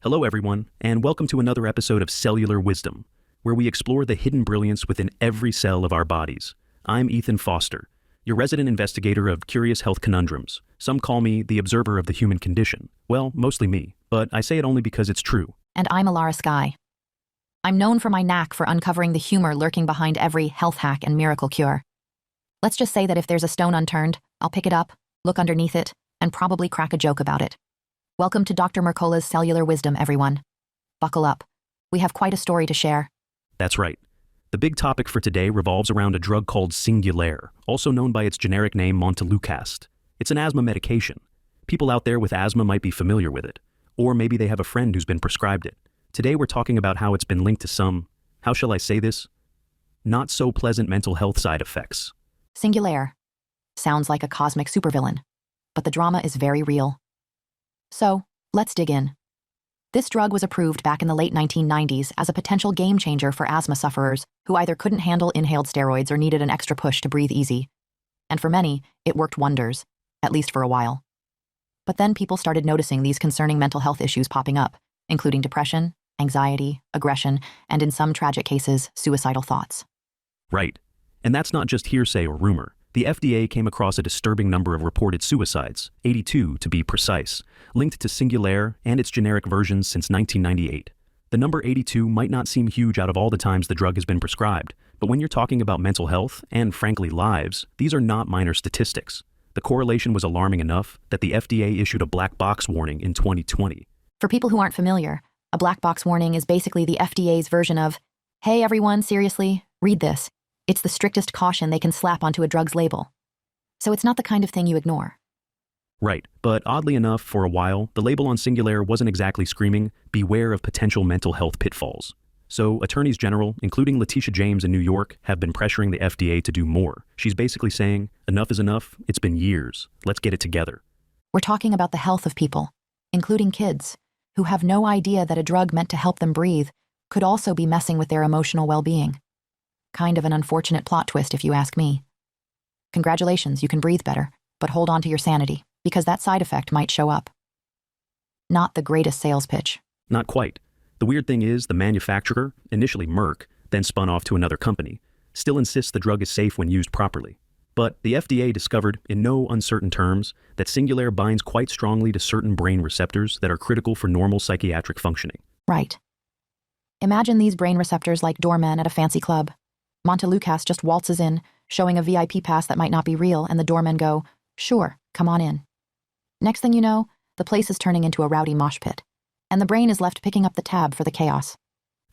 Hello, everyone, and welcome to another episode of Cellular Wisdom, where we explore the hidden brilliance within every cell of our bodies. I'm Ethan Foster, your resident investigator of curious health conundrums. Some call me the observer of the human condition. Well, mostly me, but I say it only because it's true. And I'm Alara Skye. I'm known for my knack for uncovering the humor lurking behind every health hack and miracle cure. Let's just say that if there's a stone unturned, I'll pick it up, look underneath it, and probably crack a joke about it. Welcome to Dr. Mercola's Cellular Wisdom, everyone. Buckle up. We have quite a story to share. That's right. The big topic for today revolves around a drug called Singulair, also known by its generic name Montelukast. It's an asthma medication. People out there with asthma might be familiar with it, or maybe they have a friend who's been prescribed it. Today we're talking about how it's been linked to some, how shall I say this? Not so pleasant mental health side effects. Singulair. Sounds like a cosmic supervillain, but the drama is very real. So, let's dig in. This drug was approved back in the late 1990s as a potential game changer for asthma sufferers who either couldn't handle inhaled steroids or needed an extra push to breathe easy. And for many, it worked wonders, at least for a while. But then people started noticing these concerning mental health issues popping up, including depression, anxiety, aggression, and in some tragic cases, suicidal thoughts. Right. And that's not just hearsay or rumor. The FDA came across a disturbing number of reported suicides, 82 to be precise, linked to Singulair and its generic versions since 1998. The number 82 might not seem huge out of all the times the drug has been prescribed, but when you're talking about mental health and, frankly, lives, these are not minor statistics. The correlation was alarming enough that the FDA issued a black box warning in 2020. For people who aren't familiar, a black box warning is basically the FDA's version of, "Hey everyone, seriously, read this. It's the strictest caution they can slap onto a drug's label." So it's not the kind of thing you ignore. Right, but oddly enough, for a while, the label on Singulair wasn't exactly screaming, "Beware of potential mental health pitfalls." So attorneys general, including Letitia James in New York, have been pressuring the FDA to do more. She's basically saying, enough is enough, it's been years, let's get it together. We're talking about the health of people, including kids, who have no idea that a drug meant to help them breathe could also be messing with their emotional well-being. Kind of an unfortunate plot twist, if you ask me. Congratulations, you can breathe better, but hold on to your sanity, because that side effect might show up. Not the greatest sales pitch. Not quite. The weird thing is, the manufacturer, initially Merck, then spun off to another company, still insists the drug is safe when used properly. But the FDA discovered, in no uncertain terms, that Singulair binds quite strongly to certain brain receptors that are critical for normal psychiatric functioning. Right. Imagine these brain receptors like doormen at a fancy club. Montelukast just waltzes in, showing a VIP pass that might not be real, and the doormen go, "Sure, come on in." Next thing you know, the place is turning into a rowdy mosh pit, and the brain is left picking up the tab for the chaos.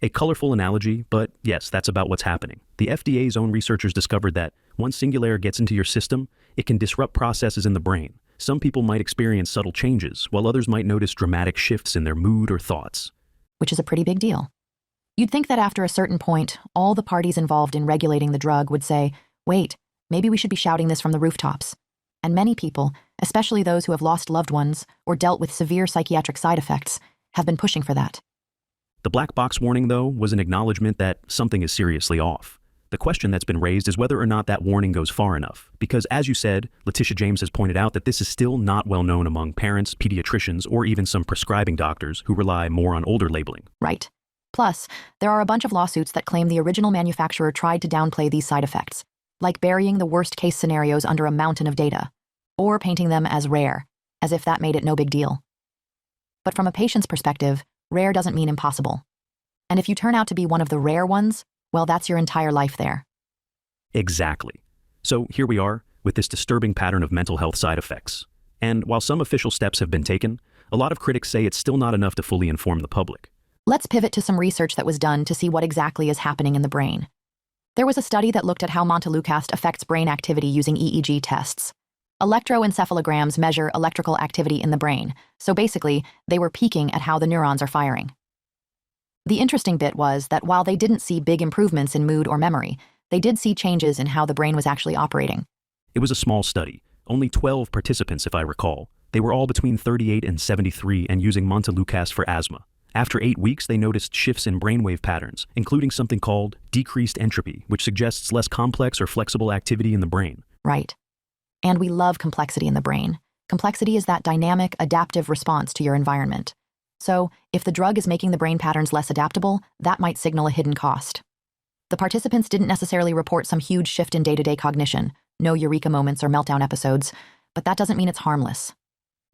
A colorful analogy, but yes, that's about what's happening. The FDA's own researchers discovered that once Singulair gets into your system, it can disrupt processes in the brain. Some people might experience subtle changes, while others might notice dramatic shifts in their mood or thoughts. Which is a pretty big deal. You'd think that after a certain point, all the parties involved in regulating the drug would say, wait, maybe we should be shouting this from the rooftops. And many people, especially those who have lost loved ones or dealt with severe psychiatric side effects, have been pushing for that. The black box warning, though, was an acknowledgement that something is seriously off. The question that's been raised is whether or not that warning goes far enough, because as you said, Letitia James has pointed out that this is still not well known among parents, pediatricians, or even some prescribing doctors who rely more on older labeling. Right. Plus, there are a bunch of lawsuits that claim the original manufacturer tried to downplay these side effects, like burying the worst-case scenarios under a mountain of data, or painting them as rare, as if that made it no big deal. But from a patient's perspective, rare doesn't mean impossible. And if you turn out to be one of the rare ones, well, that's your entire life there. Exactly. So here we are, with this disturbing pattern of mental health side effects. And while some official steps have been taken, a lot of critics say it's still not enough to fully inform the public. Let's pivot to some research that was done to see what exactly is happening in the brain. There was a study that looked at how Montelukast affects brain activity using EEG tests. Electroencephalograms measure electrical activity in the brain, so basically, they were peeking at how the neurons are firing. The interesting bit was that while they didn't see big improvements in mood or memory, they did see changes in how the brain was actually operating. It was a small study, only 12 participants if I recall. They were all between 38 and 73 and using Montelukast for asthma. After 8 weeks, they noticed shifts in brainwave patterns, including something called decreased entropy, which suggests less complex or flexible activity in the brain. Right. And we love complexity in the brain. Complexity is that dynamic, adaptive response to your environment. So, if the drug is making the brain patterns less adaptable, that might signal a hidden cost. The participants didn't necessarily report some huge shift in day-to-day cognition, no eureka moments or meltdown episodes, but that doesn't mean it's harmless.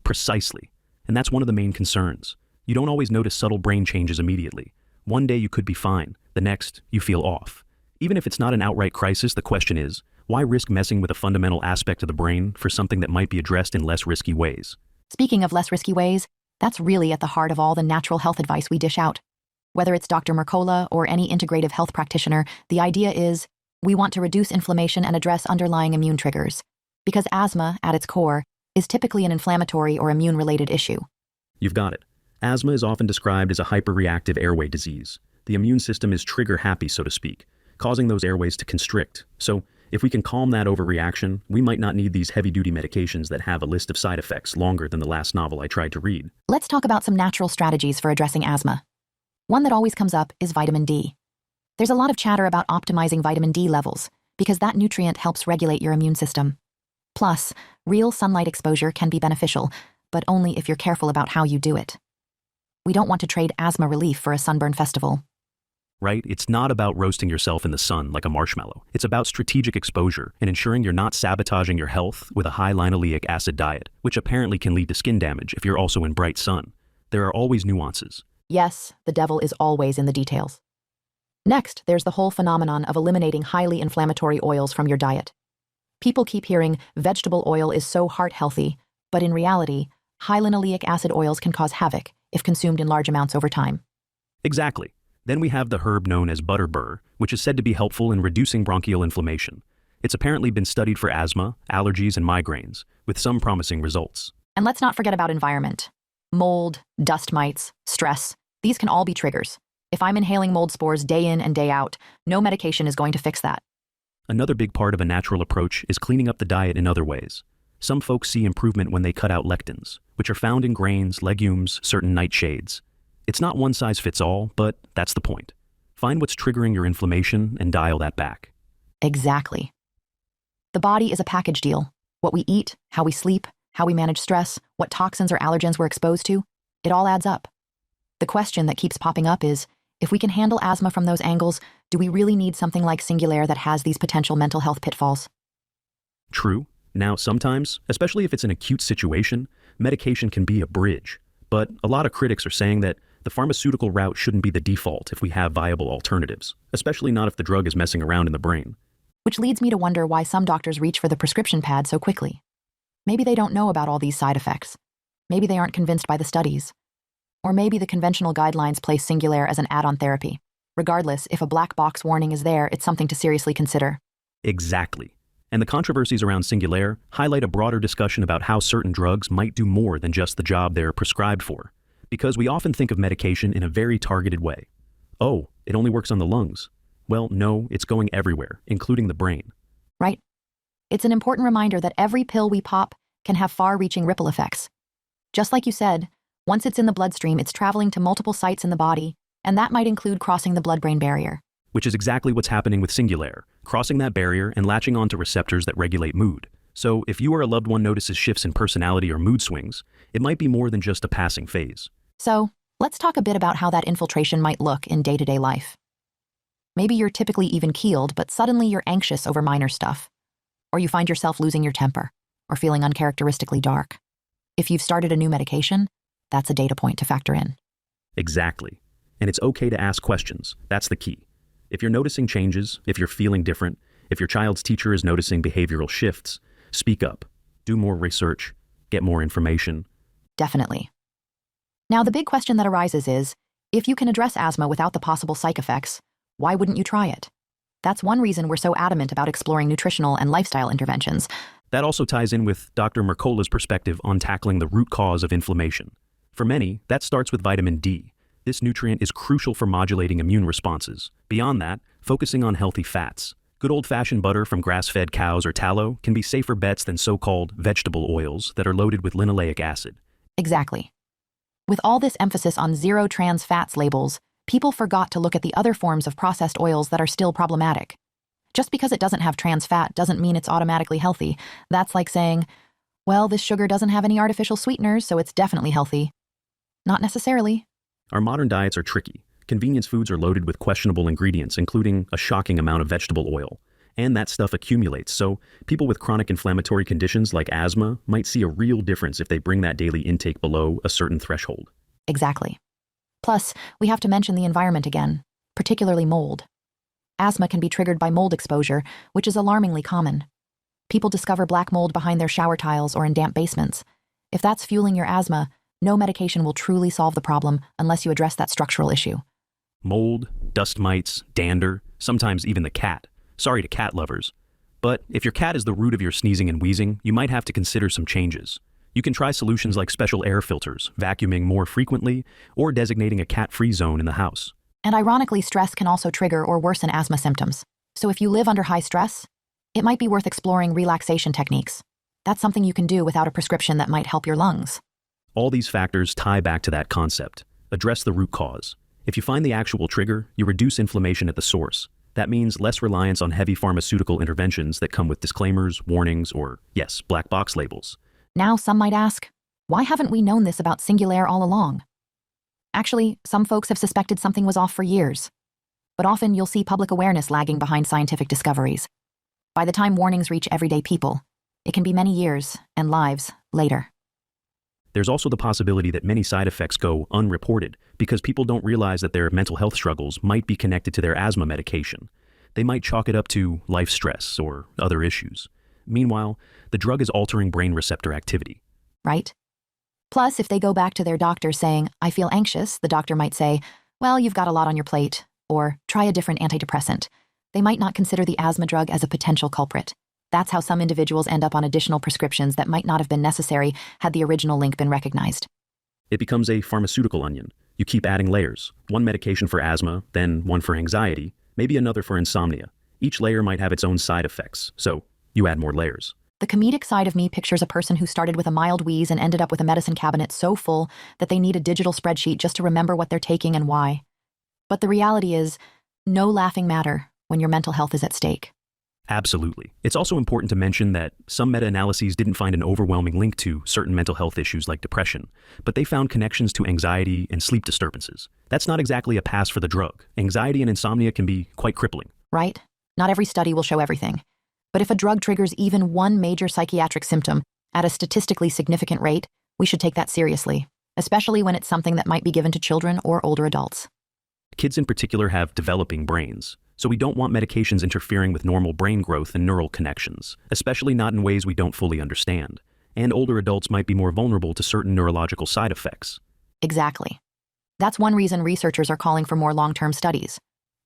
Precisely. And that's one of the main concerns. You don't always notice subtle brain changes immediately. One day you could be fine, the next you feel off. Even if it's not an outright crisis, the question is, why risk messing with a fundamental aspect of the brain for something that might be addressed in less risky ways? Speaking of less risky ways, that's really at the heart of all the natural health advice we dish out. Whether it's Dr. Mercola or any integrative health practitioner, the idea is we want to reduce inflammation and address underlying immune triggers. Because asthma, at its core, is typically an inflammatory or immune-related issue. You've got it. Asthma is often described as a hyperreactive airway disease. The immune system is trigger-happy, so to speak, causing those airways to constrict. So, if we can calm that overreaction, we might not need these heavy-duty medications that have a list of side effects longer than the last novel I tried to read. Let's talk about some natural strategies for addressing asthma. One that always comes up is vitamin D. There's a lot of chatter about optimizing vitamin D levels, because that nutrient helps regulate your immune system. Plus, real sunlight exposure can be beneficial, but only if you're careful about how you do it. We don't want to trade asthma relief for a sunburn festival. Right? It's not about roasting yourself in the sun like a marshmallow. It's about strategic exposure and ensuring you're not sabotaging your health with a high linoleic acid diet, which apparently can lead to skin damage if you're also in bright sun. There are always nuances. Yes, the devil is always in the details. Next, there's the whole phenomenon of eliminating highly inflammatory oils from your diet. People keep hearing vegetable oil is so heart healthy, but in reality, high linoleic acid oils can cause havoc if consumed in large amounts over time. Exactly. Then we have the herb known as butterbur, which is said to be helpful in reducing bronchial inflammation. It's apparently been studied for asthma, allergies, and migraines, with some promising results. And let's not forget about environment. Mold, dust mites, stress, these can all be triggers. If I'm inhaling mold spores day in and day out, no medication is going to fix that. Another big part of a natural approach is cleaning up the diet in other ways. Some folks see improvement when they cut out lectins, which are found in grains, legumes, certain nightshades. It's not one size fits all, but that's the point. Find what's triggering your inflammation and dial that back. Exactly. The body is a package deal. What we eat, how we sleep, how we manage stress, what toxins or allergens we're exposed to, it all adds up. The question that keeps popping up is, if we can handle asthma from those angles, do we really need something like Singulair that has these potential mental health pitfalls? True. Now, sometimes, especially if it's an acute situation, medication can be a bridge. But a lot of critics are saying that the pharmaceutical route shouldn't be the default if we have viable alternatives, especially not if the drug is messing around in the brain. Which leads me to wonder why some doctors reach for the prescription pad so quickly. Maybe they don't know about all these side effects. Maybe they aren't convinced by the studies. Or maybe the conventional guidelines place Singulair as an add-on therapy. Regardless, if a black box warning is there, it's something to seriously consider. Exactly. And the controversies around Singulair highlight a broader discussion about how certain drugs might do more than just the job they're prescribed for. Because we often think of medication in a very targeted way. Oh, it only works on the lungs. Well, no, it's going everywhere, including the brain. Right. It's an important reminder that every pill we pop can have far-reaching ripple effects. Just like you said, once it's in the bloodstream, it's traveling to multiple sites in the body, and that might include crossing the blood-brain barrier. Which is exactly what's happening with Singulair, crossing that barrier and latching onto receptors that regulate mood. So if you or a loved one notices shifts in personality or mood swings, it might be more than just a passing phase. So, let's talk a bit about how that infiltration might look in day-to-day life. Maybe you're typically even-keeled, but suddenly you're anxious over minor stuff. Or you find yourself losing your temper, or feeling uncharacteristically dark. If you've started a new medication, that's a data point to factor in. Exactly. And it's okay to ask questions. That's the key. If you're noticing changes, if you're feeling different, if your child's teacher is noticing behavioral shifts, speak up. Do more research. Get more information. Definitely. Now, the big question that arises is, if you can address asthma without the possible psych effects, why wouldn't you try it? That's one reason we're so adamant about exploring nutritional and lifestyle interventions. That also ties in with Dr. Mercola's perspective on tackling the root cause of inflammation. For many, that starts with vitamin D. This nutrient is crucial for modulating immune responses. Beyond that, focusing on healthy fats. Good old-fashioned butter from grass-fed cows or tallow can be safer bets than so-called vegetable oils that are loaded with linoleic acid. Exactly. With all this emphasis on zero trans fats labels, people forgot to look at the other forms of processed oils that are still problematic. Just because it doesn't have trans fat doesn't mean it's automatically healthy. That's like saying, well, this sugar doesn't have any artificial sweeteners, so it's definitely healthy. Not necessarily. Our modern diets are tricky. Convenience foods are loaded with questionable ingredients, including a shocking amount of vegetable oil. And that stuff accumulates, so people with chronic inflammatory conditions like asthma might see a real difference if they bring that daily intake below a certain threshold. Exactly. Plus, we have to mention the environment again, particularly mold. Asthma can be triggered by mold exposure, which is alarmingly common. People discover black mold behind their shower tiles or in damp basements. If that's fueling your asthma, no medication will truly solve the problem unless you address that structural issue. Mold, dust mites, dander, sometimes even the cat. Sorry to cat lovers. But if your cat is the root of your sneezing and wheezing, you might have to consider some changes. You can try solutions like special air filters, vacuuming more frequently, or designating a cat-free zone in the house. And ironically, stress can also trigger or worsen asthma symptoms. So if you live under high stress, it might be worth exploring relaxation techniques. That's something you can do without a prescription that might help your lungs. All these factors tie back to that concept. Address the root cause. If you find the actual trigger, you reduce inflammation at the source. That means less reliance on heavy pharmaceutical interventions that come with disclaimers, warnings, or, yes, black box labels. Now some might ask, why haven't we known this about Singulair all along? Actually, some folks have suspected something was off for years. But often you'll see public awareness lagging behind scientific discoveries. By the time warnings reach everyday people, it can be many years and lives later. There's also the possibility that many side effects go unreported because people don't realize that their mental health struggles might be connected to their asthma medication. They might chalk it up to life stress or other issues. Meanwhile, the drug is altering brain receptor activity. Right? Plus, if they go back to their doctor saying, I feel anxious, the doctor might say, well, you've got a lot on your plate, or try a different antidepressant. They might not consider the asthma drug as a potential culprit. That's how some individuals end up on additional prescriptions that might not have been necessary had the original link been recognized. It becomes a pharmaceutical onion. You keep adding layers. One medication for asthma, then one for anxiety, maybe another for insomnia. Each layer might have its own side effects, so you add more layers. The comedic side of me pictures a person who started with a mild wheeze and ended up with a medicine cabinet so full that they need a digital spreadsheet just to remember what they're taking and why. But the reality is, no laughing matter when your mental health is at stake. Absolutely. It's also important to mention that some meta-analyses didn't find an overwhelming link to certain mental health issues like depression, but they found connections to anxiety and sleep disturbances. That's not exactly a pass for the drug. Anxiety and insomnia can be quite crippling. Right? Not every study will show everything. But if a drug triggers even one major psychiatric symptom at a statistically significant rate, we should take that seriously, especially when it's something that might be given to children or older adults. Kids in particular have developing brains, so we don't want medications interfering with normal brain growth and neural connections, especially not in ways we don't fully understand. And older adults might be more vulnerable to certain neurological side effects. Exactly. That's one reason researchers are calling for more long-term studies.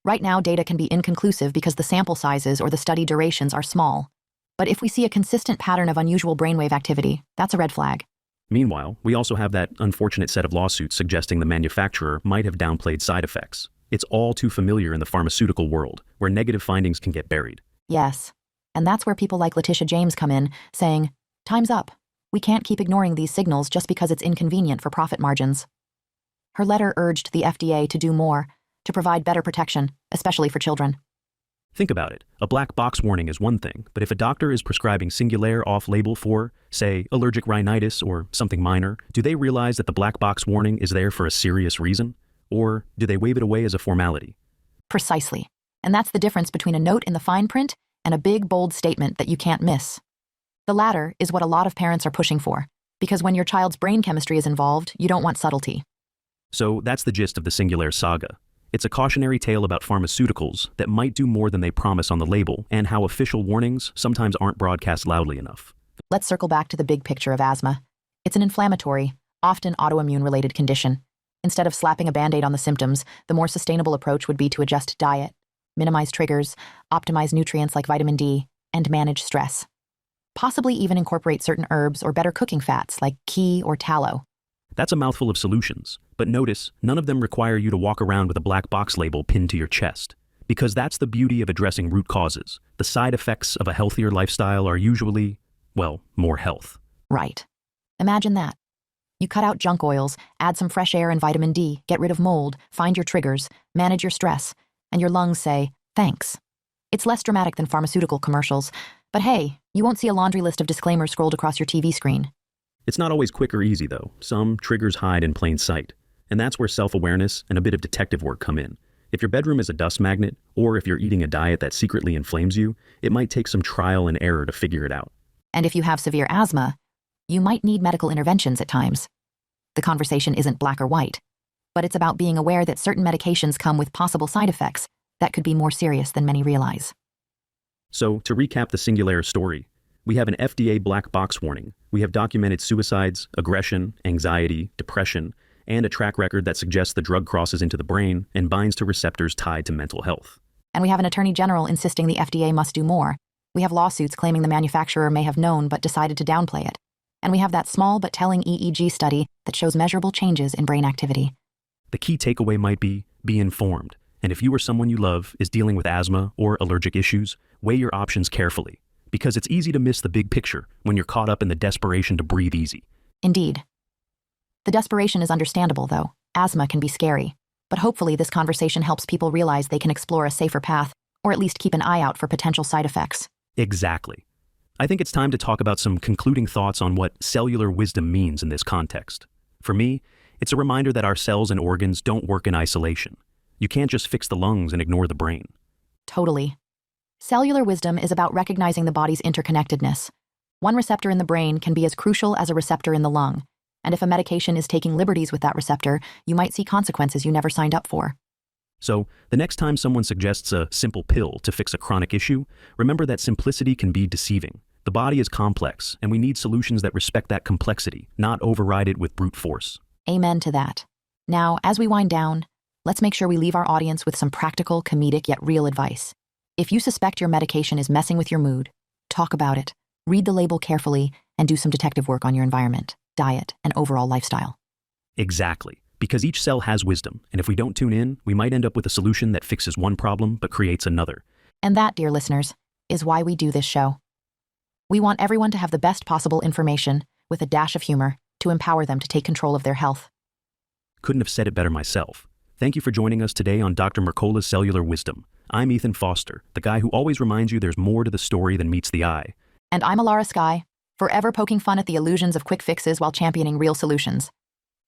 Right now, data can be inconclusive because the sample sizes or the study durations are small. But if we see a consistent pattern of unusual brainwave activity, that's a red flag. Meanwhile, we also have that unfortunate set of lawsuits suggesting the manufacturer might have downplayed side effects. It's all too familiar in the pharmaceutical world, where negative findings can get buried. Yes. And that's where people like Letitia James come in, saying, time's up. We can't keep ignoring these signals just because it's inconvenient for profit margins. Her letter urged the FDA to do more, to provide better protection, especially for children. Think about it. A black box warning is one thing, but if a doctor is prescribing Singulair off-label for, say, allergic rhinitis or something minor, do they realize that the black box warning is there for a serious reason? Or do they wave it away as a formality? Precisely. And that's the difference between a note in the fine print and a big, bold statement that you can't miss. The latter is what a lot of parents are pushing for, because when your child's brain chemistry is involved, you don't want subtlety. So that's the gist of the Singulair saga. It's a cautionary tale about pharmaceuticals that might do more than they promise on the label, and how official warnings sometimes aren't broadcast loudly enough. Let's circle back to the big picture of asthma. It's an inflammatory, often autoimmune-related condition. Instead of slapping a Band-Aid on the symptoms, the more sustainable approach would be to adjust diet, minimize triggers, optimize nutrients like vitamin D, and manage stress. Possibly even incorporate certain herbs or better cooking fats like ghee or tallow. That's a mouthful of solutions, but notice, none of them require you to walk around with a black box label pinned to your chest. Because that's the beauty of addressing root causes. The side effects of a healthier lifestyle are usually, well, more health. Right. Imagine that. You cut out junk oils, add some fresh air and vitamin D, get rid of mold, find your triggers, manage your stress, and your lungs say, thanks. It's less dramatic than pharmaceutical commercials, but hey, you won't see a laundry list of disclaimers scrolled across your TV screen. It's not always quick or easy, though. Some triggers hide in plain sight. And that's where self-awareness and a bit of detective work come in. If your bedroom is a dust magnet, or if you're eating a diet that secretly inflames you, it might take some trial and error to figure it out. And if you have severe asthma, you might need medical interventions at times. The conversation isn't black or white, but it's about being aware that certain medications come with possible side effects that could be more serious than many realize. So, to recap the Singulair story, we have an FDA black box warning. We have documented suicides, aggression, anxiety, depression, and a track record that suggests the drug crosses into the brain and binds to receptors tied to mental health. And we have an attorney general insisting the FDA must do more. We have lawsuits claiming the manufacturer may have known but decided to downplay it. And we have that small but telling EEG study that shows measurable changes in brain activity. The key takeaway might be informed. And if you or someone you love is dealing with asthma or allergic issues, weigh your options carefully. Because it's easy to miss the big picture when you're caught up in the desperation to breathe easy. Indeed. The desperation is understandable, though. Asthma can be scary. But hopefully this conversation helps people realize they can explore a safer path, or at least keep an eye out for potential side effects. Exactly. I think it's time to talk about some concluding thoughts on what cellular wisdom means in this context. For me, it's a reminder that our cells and organs don't work in isolation. You can't just fix the lungs and ignore the brain. Totally. Cellular wisdom is about recognizing the body's interconnectedness. One receptor in the brain can be as crucial as a receptor in the lung. And if a medication is taking liberties with that receptor, you might see consequences you never signed up for. So, the next time someone suggests a simple pill to fix a chronic issue, remember that simplicity can be deceiving. The body is complex, and we need solutions that respect that complexity, not override it with brute force. Amen to that. Now, as we wind down, let's make sure we leave our audience with some practical, comedic, yet real advice. If you suspect your medication is messing with your mood, talk about it, read the label carefully, and do some detective work on your environment, diet, and overall lifestyle. Exactly. Because each cell has wisdom, and if we don't tune in, we might end up with a solution that fixes one problem but creates another. And that, dear listeners, is why we do this show. We want everyone to have the best possible information, with a dash of humor, to empower them to take control of their health. Couldn't have said it better myself. Thank you for joining us today on Dr. Mercola's Cellular Wisdom. I'm Ethan Foster, the guy who always reminds you there's more to the story than meets the eye. And I'm Alara Sky, forever poking fun at the illusions of quick fixes while championing real solutions.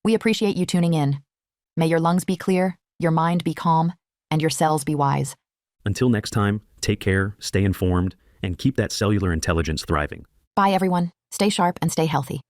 We appreciate you tuning in. May your lungs be clear, your mind be calm, and your cells be wise. Until next time, take care, stay informed, and keep that cellular intelligence thriving. Bye, everyone. Stay sharp and stay healthy.